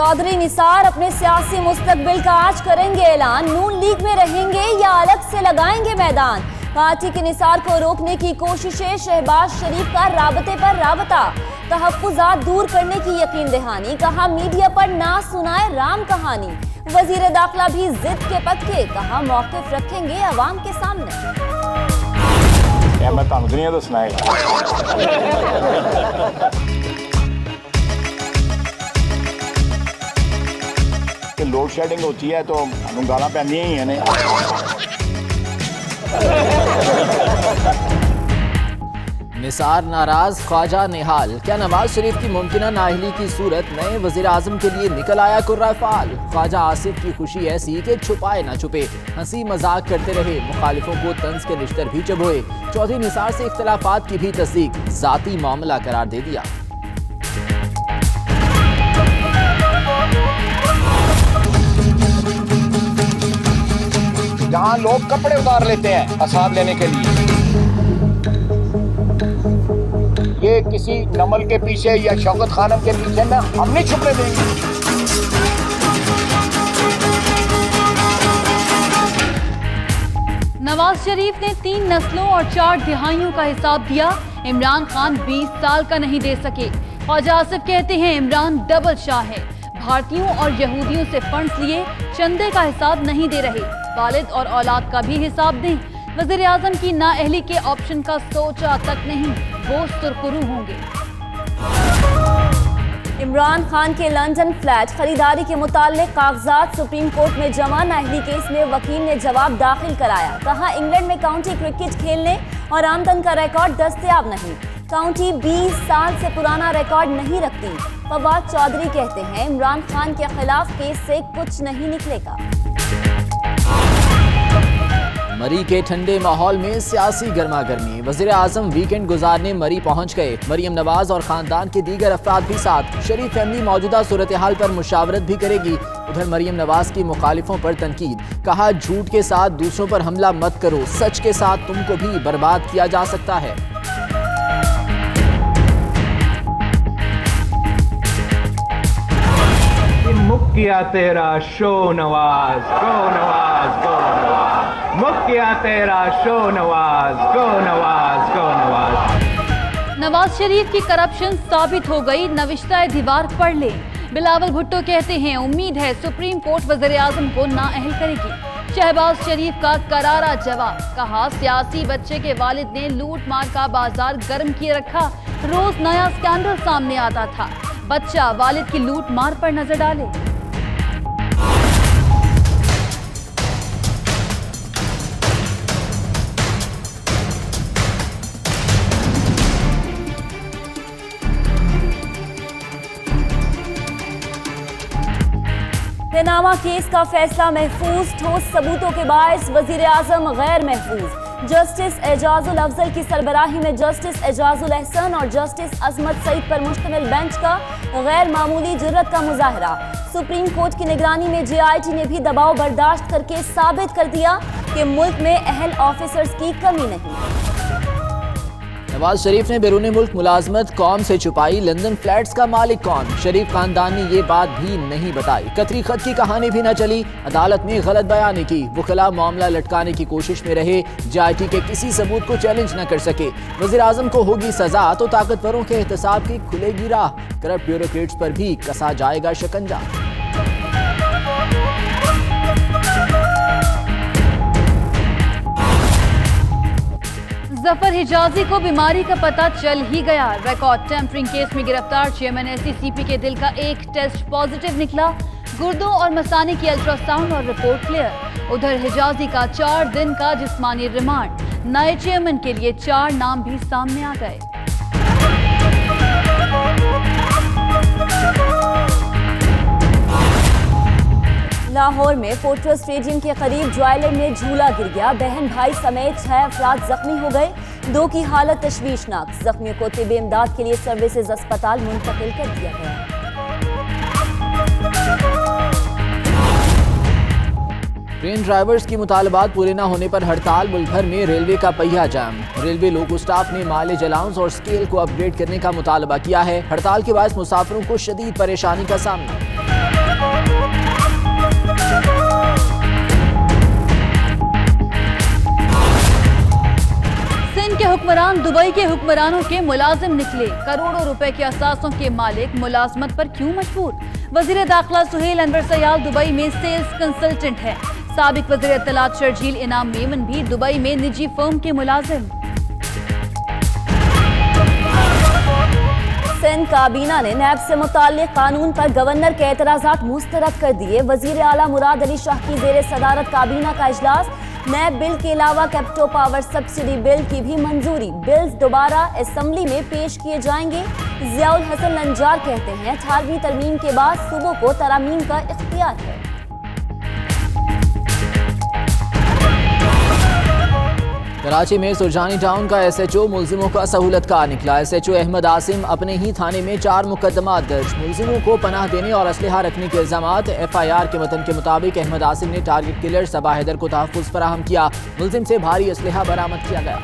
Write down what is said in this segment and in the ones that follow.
चौधरी निसार अपने सियासी मुस्तकबिल का आज करेंगे ऐलान। नून लीग में रहेंगे या अलग से लगाएंगे मैदान। पार्टी के निसार को रोकने की कोशिशें, शहबाज शरीफ का राबते पर राबता। तहफ्फुज़ात दूर करने की यकीन दहानी, कहा मीडिया पर ना सुनाए राम कहानी। वजीर दाखिला भी जिद के पक्के, कहा मौक़िफ़ रखेंगे अवाम के सामने। मैं दुनिया दसना है कि लोड शेडिंग होती है तो गाला पैंदियां ही हैं। निसार नाराज, ख्वाजा निहाल। क्या नवाज शरीफ की मुमकिना नाअहली की सूरत नए वजीर आजम के लिए निकल आया कुर्रा फाल। ख्वाजा आसिफ की खुशी ऐसी कि छुपाए ना छुपे, हंसी मजाक करते रहे, मुखालिफों को तंज के निश्तर भी चबोए। चौधरी निसार से इख्तलाफात की भी तस्दीक, जाती मामला करार दे दिया। जहां लोग कपड़े उतार लेते हैं असाब लेने के लिए, ये किसी नमल के पीछे या शौकत खानम के पीछे ना, हम नहीं छुपने देंगे। नवाज शरीफ ने 3 नस्लों और 4 दिहाइयों का हिसाब दिया। इमरान खान 20 साल का नहीं दे सके। ख्वाजा आसिफ कहते हैं इमरान डबल शाह है। भारतीयों और यहूदियों से फंड्स लिए, चंदे का हिसाब नहीं दे रहे। वालिद और औलाद का भी हिसाब दें। वज़ीर आज़म की नाअहली के ऑप्शन का सोचा तक नहीं, वो सुरखरू होंगे। इमरान खान के लंदन फ्लैट खरीदारी के मुताल्लिक कागजात सुप्रीम कोर्ट में जमा। नाअहली केस में वकील ने जवाब दाखिल कराया। कहा इंग्लैंड में काउंटी क्रिकेट खेलने और आमदन का रिकॉर्ड दस्तयाब नहीं। काउंटी 20 साल से पुराना रिकॉर्ड नहीं रखती। फवाद चौधरी कहते हैं इमरान खान के खिलाफ केस से कुछ नहीं निकलेगा। मरी के ठंडे माहौल में सियासी गर्मा गर्मी। वज़ीर आज़म वीकेंड गुजारने मरी पहुंच गए। मरियम नवाज और खानदान के दीगर अफराद भी साथ। शरीफ फैमिली मौजूदा सूरत हाल पर मुशावरत भी करेगी। उधर मरियम नवाज की मुखालिफों पर तनकीद, कहा झूठ के साथ दूसरों पर हमला मत करो, सच के साथ तुमको भी बर्बाद किया जा सकता है। मुक किया तेरा शो नवाज, गो नवाज, गो नवाज। मुक किया तेरा शो नवाज, गो नवाज, गो नवाज। नवाज शरीफ की करप्शन साबित हो गई, नविश्ता दीवार पढ़ ले। बिलावल भुट्टो कहते हैं उम्मीद है सुप्रीम कोर्ट वज़ीर आज़म को नाअहल करेगी। शहबाज शरीफ का करारा जवाब, कहा सियासी बच्चे के वालिद ने लूट मार का बाजार गर्म किए रखा। रोज नया स्कैंडल सामने आता था। बच्चा वालिद की लूट मार पर नजर डाले। पनामा केस का फैसला महफूज, ठोस सबूतों के बायस वजीर आजम गैर महफूज। जस्टिस एजाजुल अफजल की सरबराही में जस्टिस एजाजुल एहसन और जस्टिस अजमत सईद पर मुश्तमिल बेंच का गैर मामूली जुर्रत का मुजाहरा। सुप्रीम कोर्ट की निगरानी में JIT ने भी दबाव बर्दाश्त करके साबित कर दिया कि मुल्क में अहल ऑफिसर्स की कमी नहीं। नवाज शरीफ ने बैरून मुल्क मुलाजमत कौम से छुपाई, लंदन फ्लैट्स का मालिक कौन? शरीफ खानदान ने ये बात भी नहीं बताई। कतरी खत की कहानी भी न चली, अदालत में गलत बयानी की। वकीला मामला लटकाने की कोशिश में रहे, JIT के किसी सबूत को चैलेंज न कर सके। वज़ीर आज़म को होगी सजा तो ताकतवरों के एहतसाब की खुलेगी राह। करप्ट ब्यूरोक्रेट्स पर भी कसा जाएगा शिकंजा। जफर हिजाजी को बीमारी का पता चल ही गया। रिकॉर्ड टेम्परिंग केस में गिरफ्तार चेयरमैन SCCP के दिल का एक टेस्ट पॉजिटिव निकला। गुर्दों और मसाने की अल्ट्रासाउंड और रिपोर्ट क्लियर। उधर हिजाजी का 4 दिन का जिस्मानी रिमांड। नए चेयरमैन के लिए 4 नाम भी सामने आ गए। लाहौर में फोर्ट्रेस स्टेडियम के करीब ज्वेलर में झूला गिर गया। बहन भाई समेत 6 अफराद जख्मी हो गए। 2 की हालत तशवीशनाक। जख्मियों को तिब्बी इमदाद के लिए सर्विसेज अस्पताल मुंतकिल कर दिया गया। ट्रेन ड्राइवर्स की मुतालबात पूरे न होने पर हड़ताल। मुल्क भर में रेलवे का पहिया जाम। रेलवे लोको स्टाफ ने माइलेज अलाउंस और स्केल को अपग्रेड करने का मुतालबा किया है। हड़ताल के बाद मुसाफिरों को शदीद परेशानी का सामना। सिंध के हुक्मरान दुबई के हुक्मरानों के मुलाजिम निकले। करोड़ों रुपए के असासों के मालिक मुलाजमत पर क्यों मजबूर? वजीर दाखिला सुहेल अनवर सयाल दुबई में सेल्स कंसल्टेंट है। साबिक वजीर इत्तलात शर्जील इनाम मेमन भी दुबई में निजी फर्म के मुलाजिम। सिंध काबीना ने नैब से मुताल्लिक कानून पर गवर्नर के एतराज़ात मुस्तरद कर दिए। वजीर आला मुराद अली शाह की जेर सदारत काबीना का इजलास। नैब बिल के अलावा कैप्टो पावर सब्सिडी बिल की भी मंजूरी। बिल्स दोबारा असेंबली में पेश किए जाएंगे। जियाउल हसन नंजार कहते हैं 18वीं तरमीम के बाद सूबों को तरामीम का इख्तियार है। कराची में सुरजानी टाउन का SHO मुल्जिमों का सहूलत कार निकला। SHO अहमद आसिम अपने ही थाने में 4 मुकदमा दर्ज। मुल्जिमों को पनाह देने और असलहा रखने के इल्जामात। FIR के मतन के मुताबिक अहमद आसिम ने टारगेट किलर सबा हैदर को तहफ़्फ़ुज़ फराहम किया। मुल्जिम से भारी असलहा बरामद किया गया।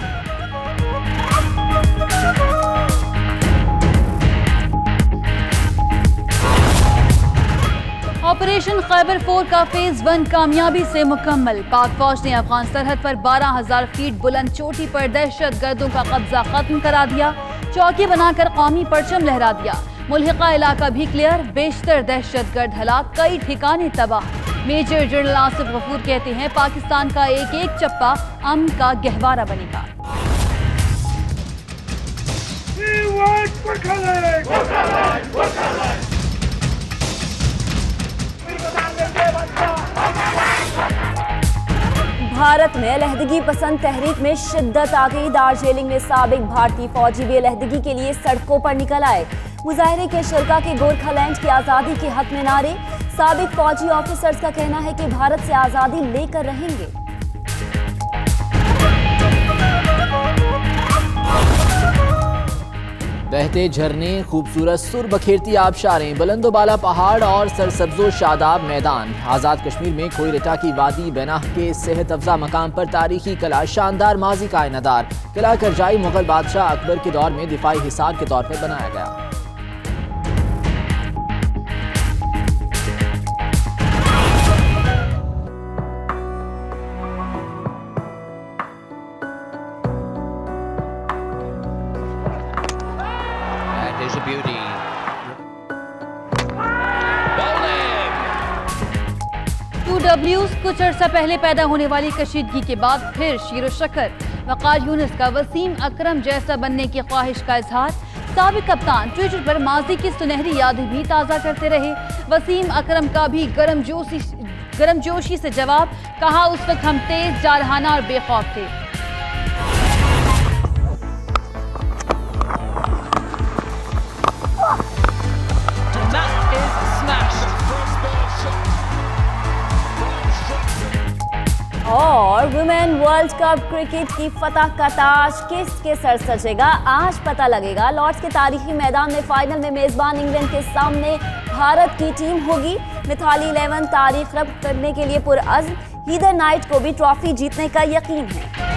ऑपरेशन खैबर 4 का फेज 1 कामयाबी से मुकम्मल। पाक फौज ने अफगान सरहद पर 12,000 फीट बुलंद चोटी पर दहशत गर्दों का कब्जा खत्म करा दिया। चौकी बनाकर कौमी परचम लहरा दिया। मुल्हिका इलाका भी क्लियर। बेशतर दहशत गर्द हलाक, कई ठिकाने तबाह। मेजर जनरल आसिफ गफूर कहते हैं पाकिस्तान का एक एक चप्पा अमन का गहवारा बनेगा। भारत में अलहदगी पसंद तहरीक में शिद्दत आ गई। दार्जिलिंग में साबिक भारतीय फौजी भी अलहदगी के लिए सड़कों पर निकल आए। मुजाहरे के शिरका के गोरखालैंड की आज़ादी के हक में नारे। साबिक फौजी ऑफिसर्स का कहना है कि भारत से आज़ादी लेकर रहेंगे। बहते झरने, खूबसूरत सुर बखेरती आबशारें, बुलंदोबाला पहाड़ और सरसब्जो शादाब मैदान। आज़ाद कश्मीर में खोईरिटा की वादी बेनाह के सेहत अफजा मकाम पर तारीखी कला, शानदार माजी का आयनादार। किला करजाई मुगल बादशाह अकबर के दौर में दिफाई हिसार के तौर पर बनाया गया। Here's a beauty. Bowling. 2Ws कुछ अर्सा पहले पैदा होने वाली कशीदगी के बाद फिर शीरो शक्कर। वक़ार यूनुस का वसीम अकरम जैसा बनने की ख्वाहिश का इजहार। साबिक कप्तान ट्विटर पर माजी की सुनहरी यादें भी ताज़ा करते रहे। वसीम अकरम का भी गर्मजोशी से जवाब। कहा उस वक्त हम तेज, जारहाना और बेखौफ थे। और वुमेन वर्ल्ड कप क्रिकेट की फतह का ताज किसके सर सजेगा, आज पता लगेगा। लॉर्ड्स के तारीखी मैदान में फाइनल में मेजबान इंग्लैंड के सामने भारत की टीम होगी। मिथाली 11 तारीख रब्त करने के लिए पुरअज़्म। हीदर नाइट को भी ट्रॉफी जीतने का यकीन है।